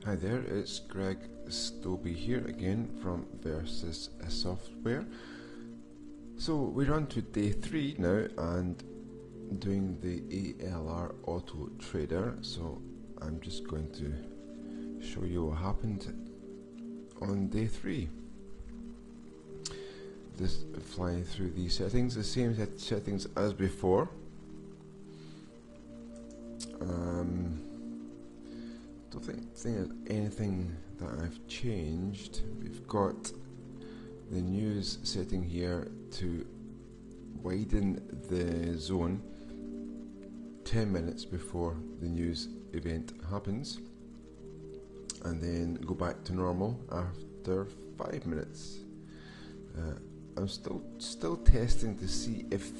Hi there, it's Greg Stobie here again from Versis software. So we're on to day 3 now and doing the ALR AutoTrader. So I'm just going to show you what happened on day 3. Just flying through these settings, the same settings as before. Don't think there's anything that I've changed. We've got the news setting here to widen the zone 10 minutes before the news event happens, and then go back to normal after 5 minutes. I'm still testing to see if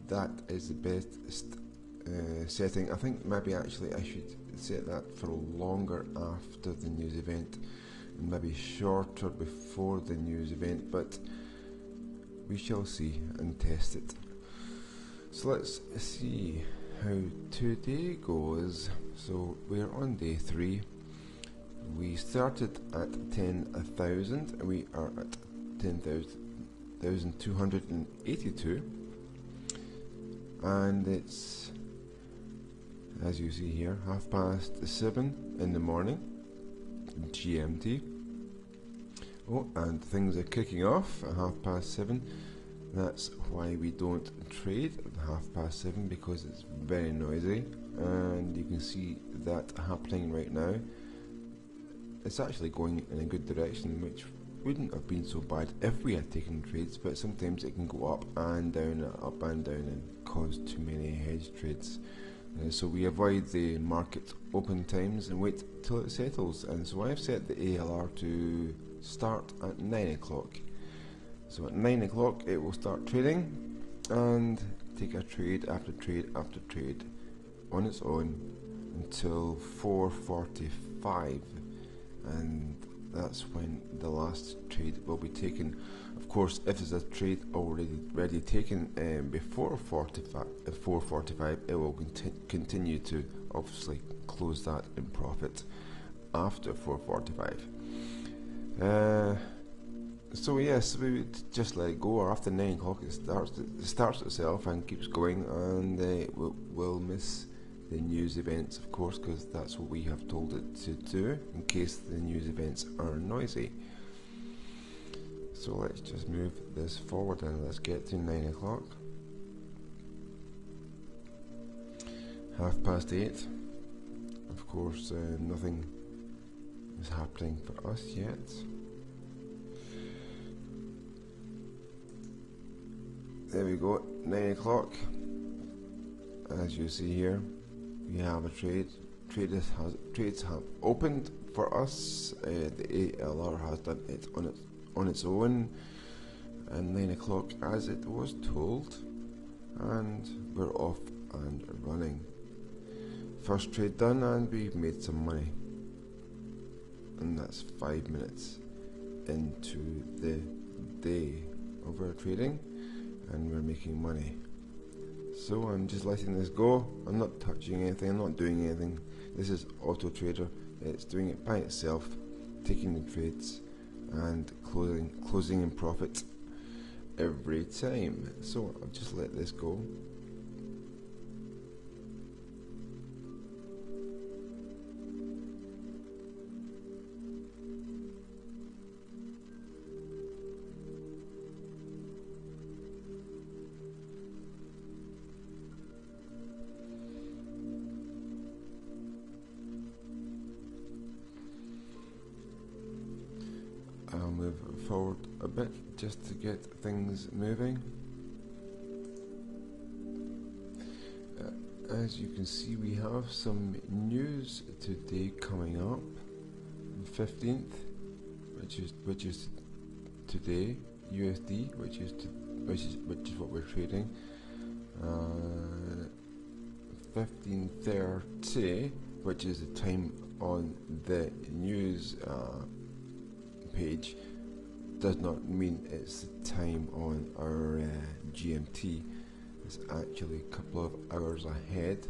that is the best setting. I think maybe actually I should set that for longer after the news event and maybe shorter before the news event, but we shall see and test it. So let's see how today goes. So we're on day 3. We started at 10,000 and we are at 10,282, and it's, as you see here, 7:30 in the morning, GMT. Oh, and things are kicking off at 7:30. That's why we don't trade at 7:30, because it's very noisy, and you can see that happening right now. It's actually going in a good direction, which wouldn't have been so bad if we had taken trades, but sometimes it can go up and down and cause too many hedge trades. So we avoid the market open times and wait till it settles, and so I've set the ALR to start at 9 o'clock. So at 9 o'clock it will start trading and take a trade after trade after trade on its own until 4:45, and that's when the last trade will be taken. Of course, if there's a trade already taken before 4:45, it will continue to obviously close that in profit after 4:45. So yes, we would just let it go, or after 9 o'clock it starts itself and keeps going, and we'll miss the news events, of course, because that's what we have told it to do in case the news events are noisy. So let's just move this forward and let's get to 9 o'clock. 8:30. Of course, nothing is happening for us yet. There we go, 9 o'clock. As you see here, we have a trade. Trades have opened for us. The ALR has done it on its own, and 9 o'clock as it was told, and we're off and running. First trade done, and we've made some money, and that's 5 minutes into the day of our trading, and we're making money. So I'm just letting this go. I'm not touching anything, I'm not doing anything. This is AutoTrader. It's doing it by itself, taking the trades and closing in profit every time. So I'll just let this go. I'll move forward a bit just to get things moving. As you can see, we have some news today coming up. The 15th, which is today, USD, which is what we're trading. 15:30, which is the time on the news page, does not mean it's the time on our GMT. It's actually a couple of hours ahead.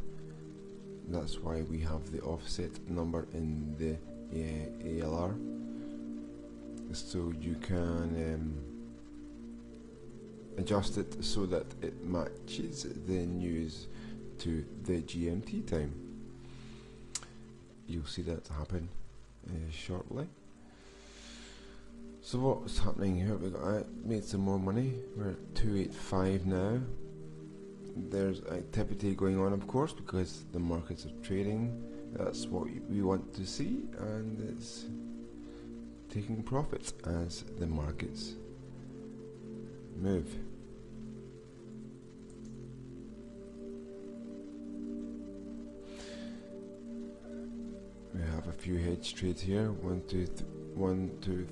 that's why we have the offset number in the ALR, so you can adjust it so that it matches the news to the GMT time. You'll see that happen shortly. So what's happening here? We got made some more money. We're at 285 now. There's activity going on, of course, because the markets are trading. That's what we want to see, and it's taking profits as the markets move. We have a few hedge trades here. 1, 2,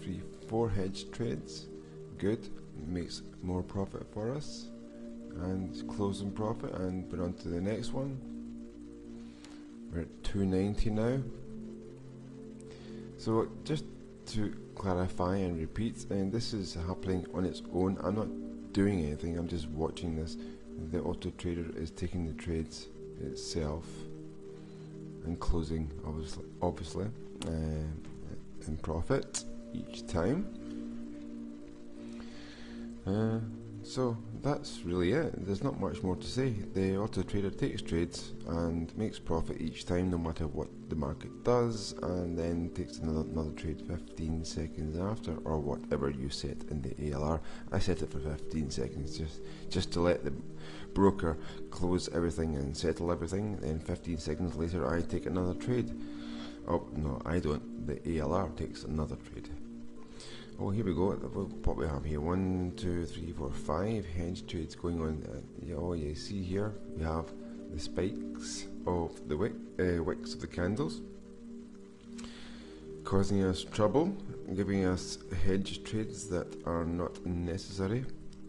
3, 4 hedge trades. Good. Makes more profit for us. And closing profit, and we're on to the next one. We're at 290 now. So just to clarify and repeat, and this is happening on its own. I'm not doing anything, I'm just watching this. The AutoTrader is taking the trades itself and closing obviously in profit each time. So that's really it. There's not much more to say. The AutoTrader takes trades and makes profit each time, no matter what the market does, and then takes another trade 15 seconds after, or whatever you set in the ALR. I set it for 15 seconds just to let the broker close everything and settle everything. Then 15 seconds later I take another trade. Oh no, I don't. The ALR takes another trade. Oh, here we go. What we have here: 1, 2, 3, 4, 5 hedge trades going on. Oh, you see here we have the spikes of the wicks of the candles, causing us trouble, giving us hedge trades that are not necessary.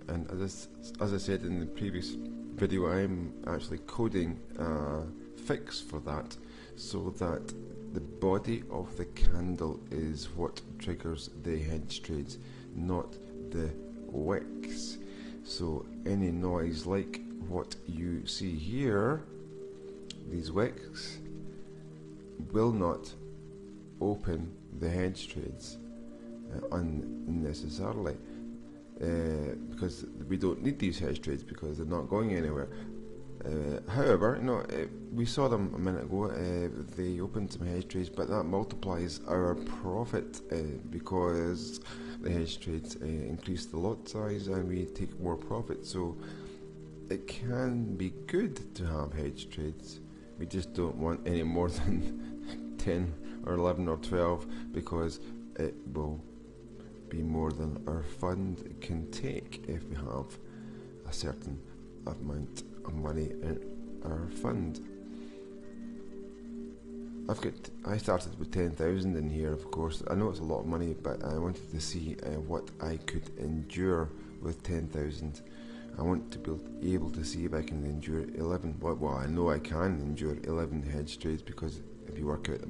And as I said in the previous video, I'm actually coding a fix for that, so that the body of the candle is what triggers the hedge trades, not the wicks. So any noise like what you see here, these wicks, will not open the hedge trades unnecessarily, because we don't need these hedge trades because they're not going anywhere. However, we saw them a minute ago. They opened some hedge trades, but that multiplies our profit because the hedge trades increase the lot size and we take more profit. So it can be good to have hedge trades. We just don't want any more than 10 or 11 or 12, because it will be more than our fund can take if we have a certain amount of money in our fund. I started with 10,000 in here, of course. I know it's a lot of money, but I wanted to see what I could endure with 10,000. I want to be able to see if I can endure 11. Well, I know I can endure 11 hedge trades, because if you work out the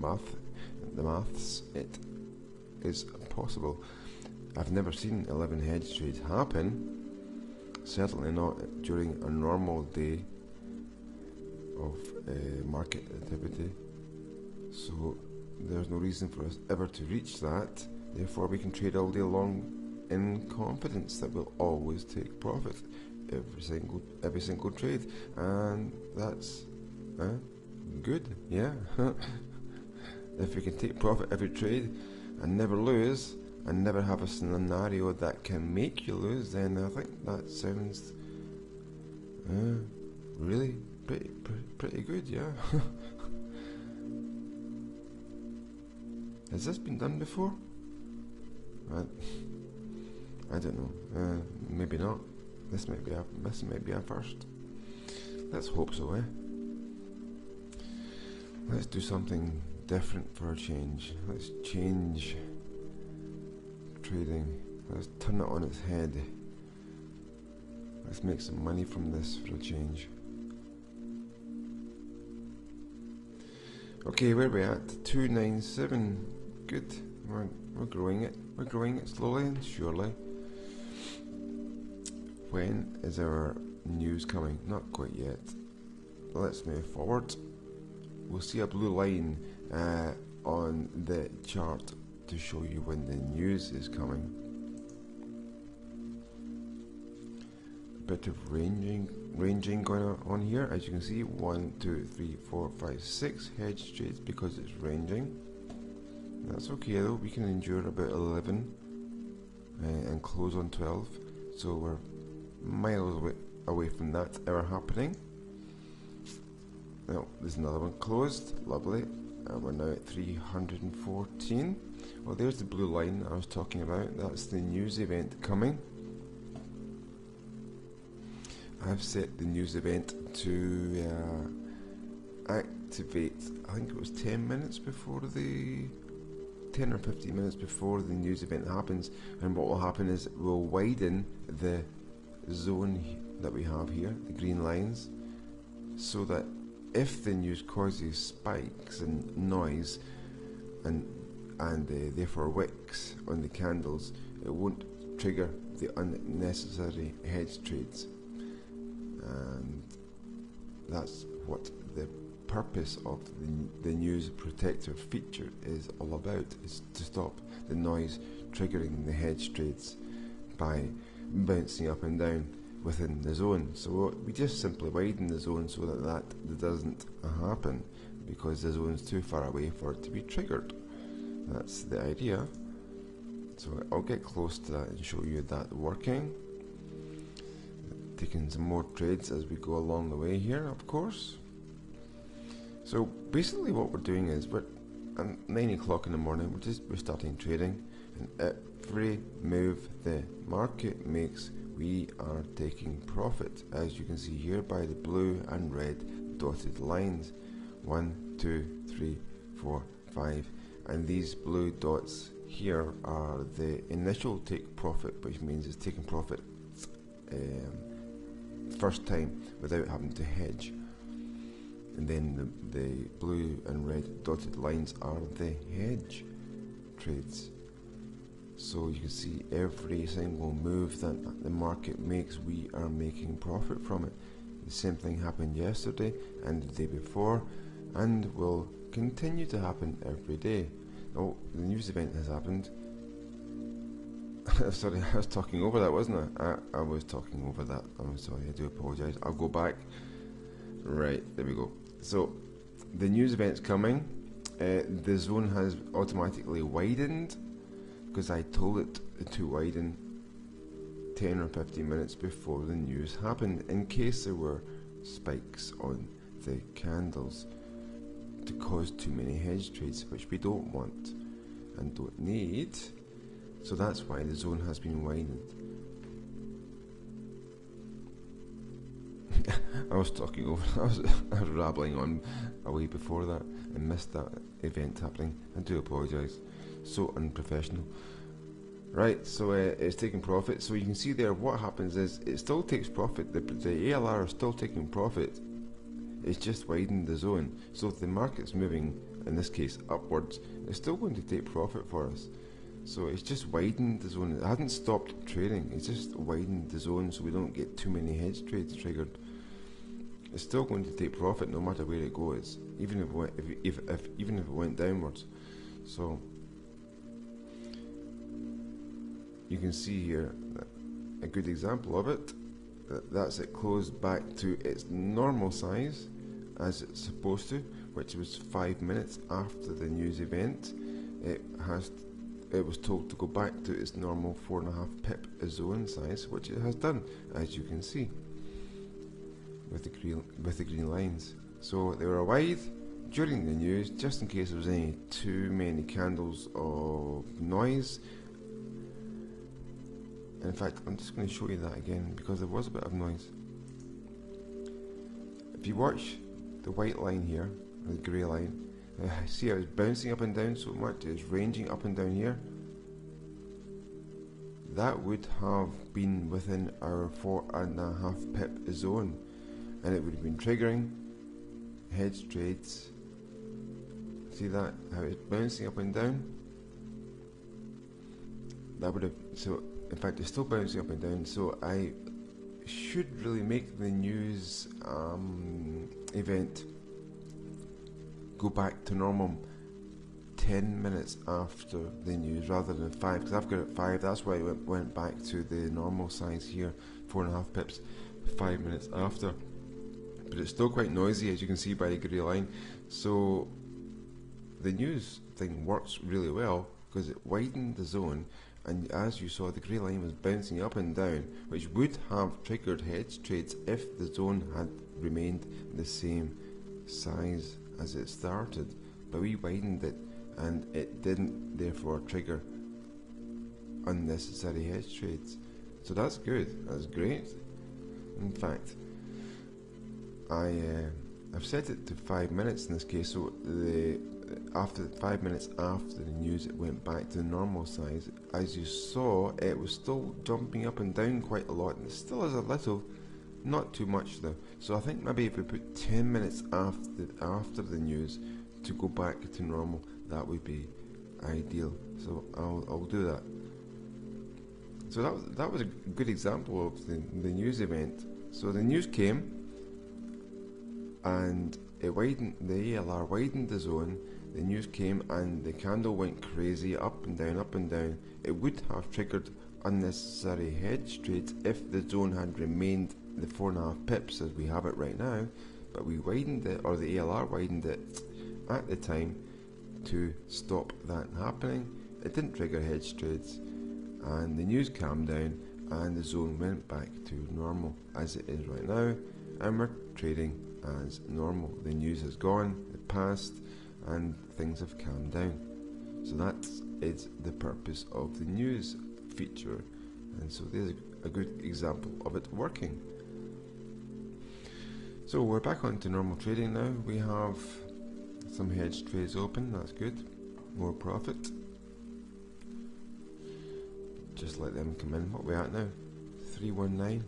maths, it is possible. I've never seen 11 hedge trades happen. Certainly not during a normal day of market activity. So there's no reason for us ever to reach that. Therefore we can trade all day long in confidence that we'll always take profit every single trade, and that's good. Yeah. If we can take profit every trade and never lose, and never have a scenario that can make you lose, then I think that sounds really pretty good, yeah. Has this been done before? I don't know. Maybe not. This might be a first. Let's hope so, eh? Let's do something different for a change. Let's change trading. Let's turn it on its head. Let's make some money from this for a change. Okay, where are we at? 297. Good. We're growing it. We're growing it slowly and surely. When is our news coming? Not quite yet. Let's move forward. we'll see a blue line on the chart to show you when the news is coming. A bit of ranging going on here. As you can see, 1, 2, 3, 4, 5, 6 hedge trades because it's ranging. That's okay though, we can endure about 11 and close on 12, so we're miles away from that ever happening. Now there's another one closed, lovely, and we're now at 314. Well, there's the blue line I was talking about. That's the news event coming. I've set the news event to activate, I think it was 10 minutes before 10 or 15 minutes before the news event happens, and what will happen is we'll widen the zone that we have here, the green lines, so that if the news causes spikes and noise and therefore wicks on the candles, it won't trigger the unnecessary hedge trades. And that's what the purpose of the news protector feature is all about, is to stop the noise triggering the hedge trades by bouncing up and down within the zone. So we just simply widen the zone so that doesn't happen, because the zone's too far away for it to be triggered. That's the idea. So I'll get close to that and show you that working. Taking some more trades as we go along the way here, of course. So basically what we're doing is we're at 9 o'clock in the morning, we're starting trading, and every move the market makes, we are taking profit, as you can see here by the blue and red dotted lines. 1, 2, 3, 4, 5, and these blue dots here are the initial take profit, which means it's taking profit first time without having to hedge. And then the blue and red dotted lines are the hedge trades. So you can see every single move that the market makes, we are making profit from it. The same thing happened yesterday and the day before, and will continue to happen every day. Oh, the news event has happened. Sorry, I was talking over that, wasn't I? I was talking over that. I'm sorry, I do apologise. I'll go back. Right, there we go. So, the news event's coming. The zone has automatically widened, because I told it to widen 10 or 15 minutes before the news happened, in case there were spikes on the candles to cause too many hedge trades, which we don't want and don't need. So that's why the zone has been widened. I was talking over, I was rambling on away before that and missed that event happening. I do apologise. So unprofessional. Right, so it's taking profit. So you can see there what happens is it still takes profit. The ALR is still taking profit. It's just widened the zone. So if the market's moving, in this case upwards, it's still going to take profit for us. So it's just widened the zone. It hasn't stopped trading. It's just widened the zone so we don't get too many hedge trades triggered. It's still going to take profit no matter where it goes, even if it went downwards. So you can see here a good example of it. That's it closed back to its normal size as it's supposed to, which was 5 minutes after the news event. It was told to go back to its normal 4.5 pip zone size, which it has done, as you can see with the green lines. So they were wide during the news, just in case there was any too many candles of noise. In fact, I'm just going to show you that again, because there was a bit of noise. If you watch the white line here, the grey line, see how it's bouncing up and down so much, it's ranging up and down here. That would have been within our 4.5 pip zone, and it would have been triggering hedge trades. See that, how it's bouncing up and down? That would have, so in fact it's still bouncing up and down, so I should really make the news event go back to normal 10 minutes after the news rather than 5, because I've got it 5, that's why it went back to the normal size here, 4.5 pips, 5 minutes after. But it's still quite noisy, as you can see by the grey line. So the news thing works really well because it widened the zone, and as you saw, the grey line was bouncing up and down, which would have triggered hedge trades if the zone had remained the same size as it started. But we widened it, and it didn't therefore trigger unnecessary hedge trades. So that's good, that's great. In fact, I've set it to 5 minutes in this case, so after 5 minutes after the news it went back to the normal size. As you saw, it was still jumping up and down quite a lot, and it still is a little, not too much though. So I think maybe if we put 10 minutes after the news to go back to normal, that would be ideal. So I'll do that. So that was a good example of the news event. So the news came, and it widened, the ALR widened the zone. The news came and the candle went crazy, up and down, up and down. It would have triggered unnecessary hedge trades if the zone had remained the 4.5 pips as we have it right now, but we widened it, or the ALR widened it at the time to stop that happening. It didn't trigger hedge trades, and the news calmed down and the zone went back to normal as it is right now, and we're trading as normal. The news has gone, it passed, and things have calmed down. So that is the purpose of the news feature, and so there's a good example of it working. So we're back onto normal trading now. We have some hedge trades open, that's good, more profit. Just let them come in. What are we at now? 319,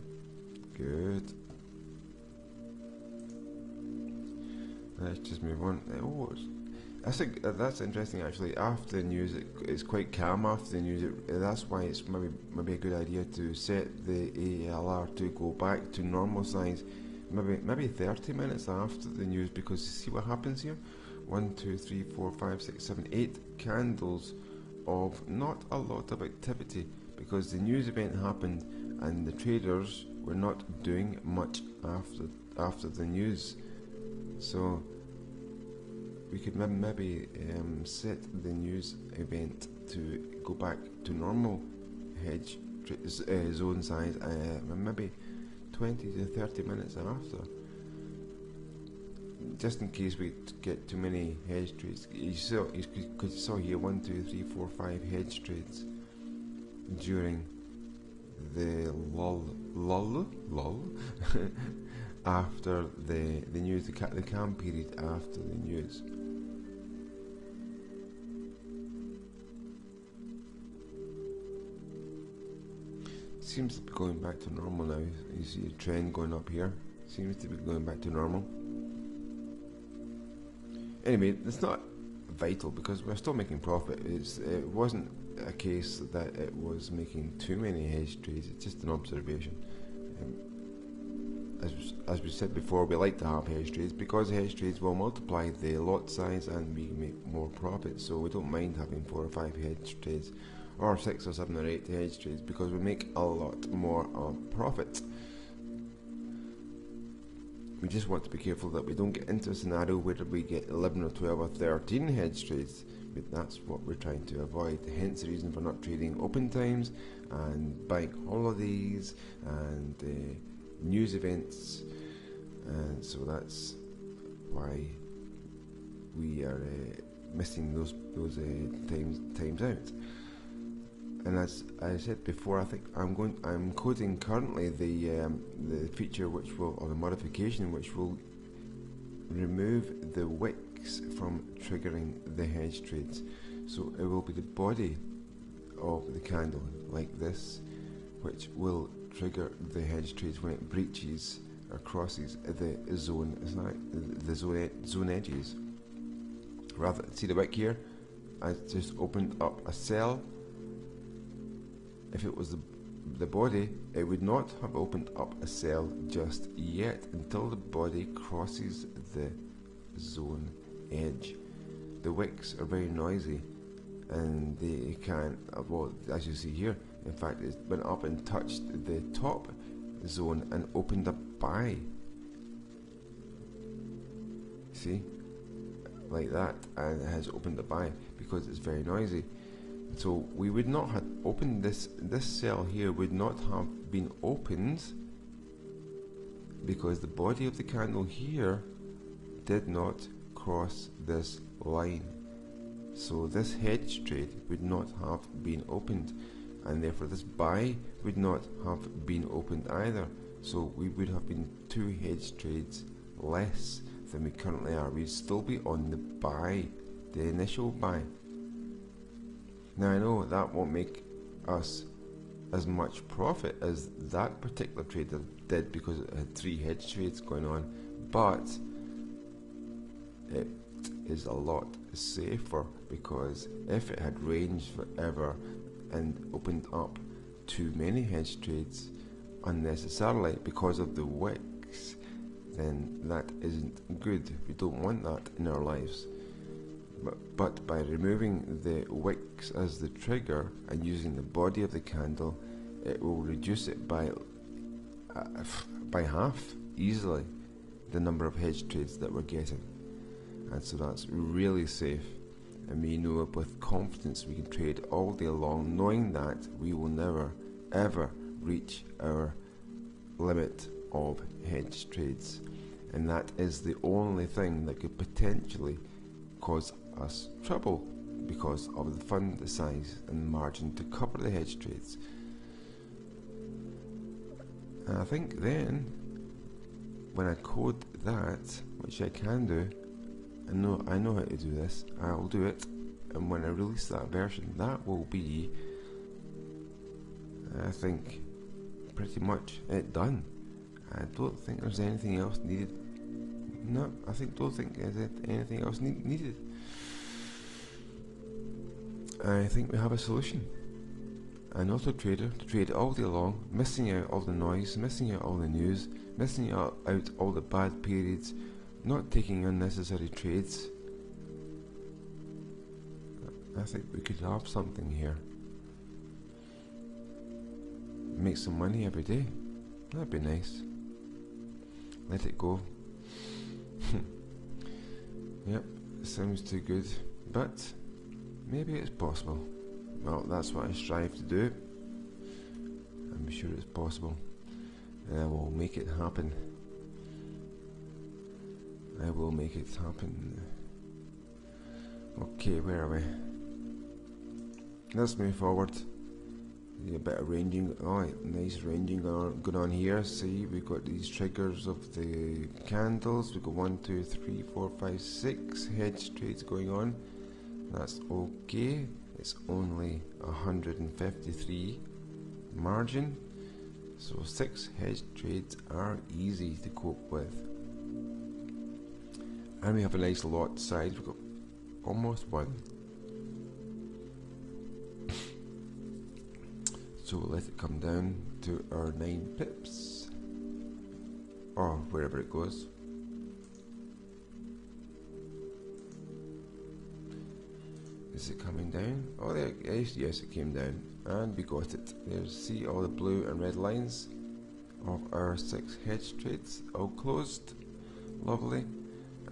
good. Let's just move on. Oh, that's interesting actually. After the news, it's quite calm after the news. That's why it's maybe a good idea to set the ALR to go back to normal size, maybe 30 minutes after the news, because you see what happens here. 1, 2, 3, 4, 5, 6, 7, 8 candles of not a lot of activity, because the news event happened and the traders were not doing much after the news. So we could maybe set the news event to go back to normal hedge zone size, maybe 20 to 30 minutes after, just in case we get too many hedge trades. You saw here 1, 2, 3, 4, 5 hedge trades during the lull after the news, the calm period after the news. Seems to be going back to normal now. You see a trend going up here. Seems to be going back to normal. Anyway, it's not vital because we're still making profit. It wasn't a case that it was making too many hedge trades. It's just an observation. As we said before, we like to have hedge trades because hedge trades will multiply the lot size and we make more profit. So we don't mind having 4 or 5 hedge trades, or 6 or 7 or 8 hedge trades, because we make a lot more of profit. We just want to be careful that we don't get into a scenario where we get 11 or 12 or 13 hedge trades, but that's what we're trying to avoid. Hence the reason for not trading open times and bank holidays and news events, and so that's why we are missing those times out. And as I said before, I think I'm coding currently the feature which will, or the modification which will remove the wicks from triggering the hedge trades. So it will be the body of the candle like this which will trigger the hedge trades when it breaches or crosses the zone edges. Rather, see the wick here? I just opened up a sell. If it was the body, it would not have opened up a sell just yet until the body crosses the zone edge. The wicks are very noisy, and they can, well, as you see here, in fact it went up and touched the top zone and opened a buy. See, like that, and it has opened a buy because it's very noisy. So we would not have opened this sell here would not have been opened because the body of the candle here did not cross this line. So this hedge trade would not have been opened, and therefore this buy would not have been opened either. So we would have been 2 hedge trades less than we currently are. We'd still be on the buy, the initial buy. Now I know that won't make us as much profit as that particular trader did because it had 3 hedge trades going on, but it is a lot safer because if it had ranged forever and opened up too many hedge trades unnecessarily because of the wicks, then that isn't good. We don't want that in our lives. But by removing the wicks as the trigger and using the body of the candle, it will reduce it by half easily the number of hedge trades that we're getting, and so that's really safe. And we know with confidence we can trade all day long, knowing that we will never ever reach our limit of hedge trades, and that is the only thing that could potentially cause us trouble because of the fund size and margin to cover the hedge trades. And I think then when I code that, which I can do, I know how to do this, I'll do it, and when I release that version, that will be, I think, pretty much it done. I don't think there's anything else needed. No, don't think there's anything else needed. I think we have a solution. An auto trader to trade all day long, missing out all the noise, missing out all the news, missing out all the bad periods, not taking unnecessary trades. I think we could have something here. Make some money every day. That'd be nice. Let it go. Yep, sounds too good, but maybe it's possible. Well, that's what I strive to do. I'm sure it's possible, and I will make it happen. I will make it happen. Okay, where are we? Let's move forward. A bit of ranging. Oh, nice ranging going on here. See, we've got these triggers of the candles. We've got 1, 2, 3, 4, 5, 6 hedge trades going on. That's okay. It's only 153 margin, so 6 hedge trades are easy to cope with. And we have a nice lot size. We've got almost 1. So we'll let it come down to our 9 pips, or wherever it goes. Is it coming down? Oh, there, yes, it came down, and we got it. There's, see all the blue and red lines of our 6 hedge trades, all closed. Lovely.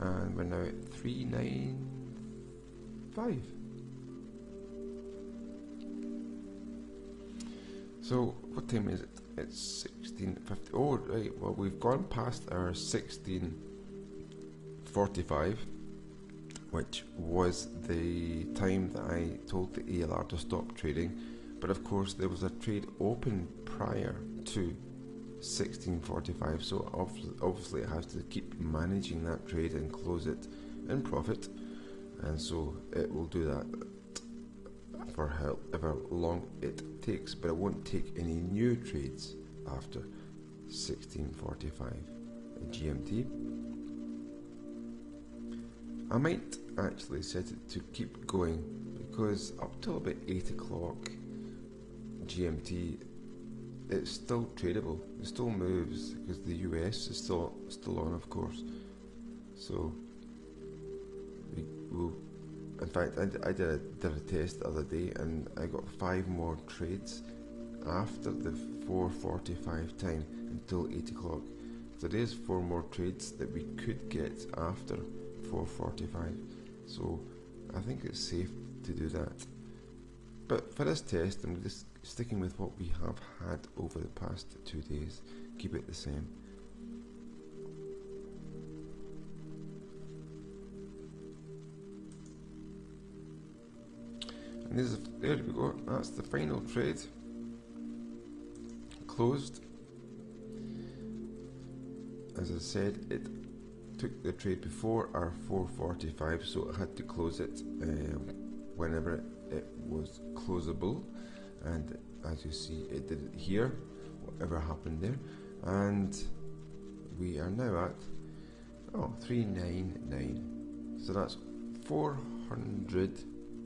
And we're now at 395. So what time is it? It's 16:50. Oh right, well we've gone past our 16:45, which was the time that I told the ALR to stop trading, but of course there was a trade open prior to 16:45, so obviously it has to keep managing that trade and close it in profit, and so it will do that for however long it takes, but it won't take any new trades after 16:45 GMT. I might actually set it to keep going, because up till about 8 o'clock GMT it's still tradable, it still moves, because the US is still on, of course, so will. In fact, I did a test the other day, and I got 5 more trades after the 4:45 time until 8 o'clock. So there is 4 more trades that we could get after 4:45. So I think it's safe to do that. But for this test, I'm just sticking with what we have had over the past 2 days. Keep it the same. And there we go. That's the final trade. Closed. As I said, it took the trade before our 4:45, so it had to close it whenever it was closable, and as you see, it did it here, whatever happened there, and we are now at 399. So that's 400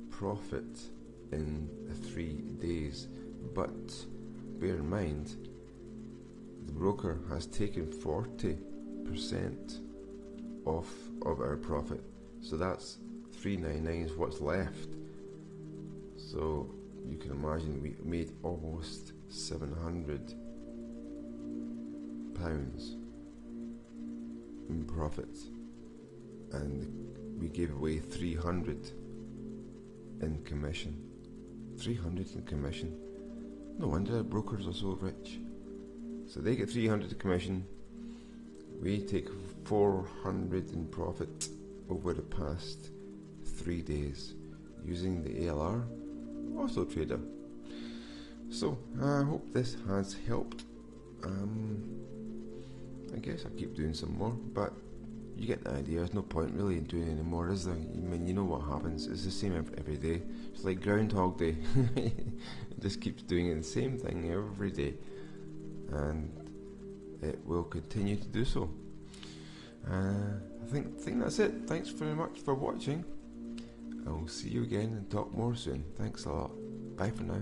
profit in 3 days. But bear in mind, the broker has taken 40% off of our profit, so that's 399 is what's left. So you can imagine we made almost £700 in profit, and we gave away 300 in commission. 300 in commission. No wonder our brokers are so rich. So they get 300 in commission, we take 400 in profit over the past 3 days using the ALR AutoTrader. So I hope this has helped. I guess I'll keep doing some more, but you get the idea. There's no point really in doing any more, is there? I mean, you know what happens. It's the same every day. It's like Groundhog Day. It just keeps doing the same thing every day, and it will continue to do so. I think that's it. Thanks very much for watching. I will see you again and talk more soon. Thanks a lot. Bye for now.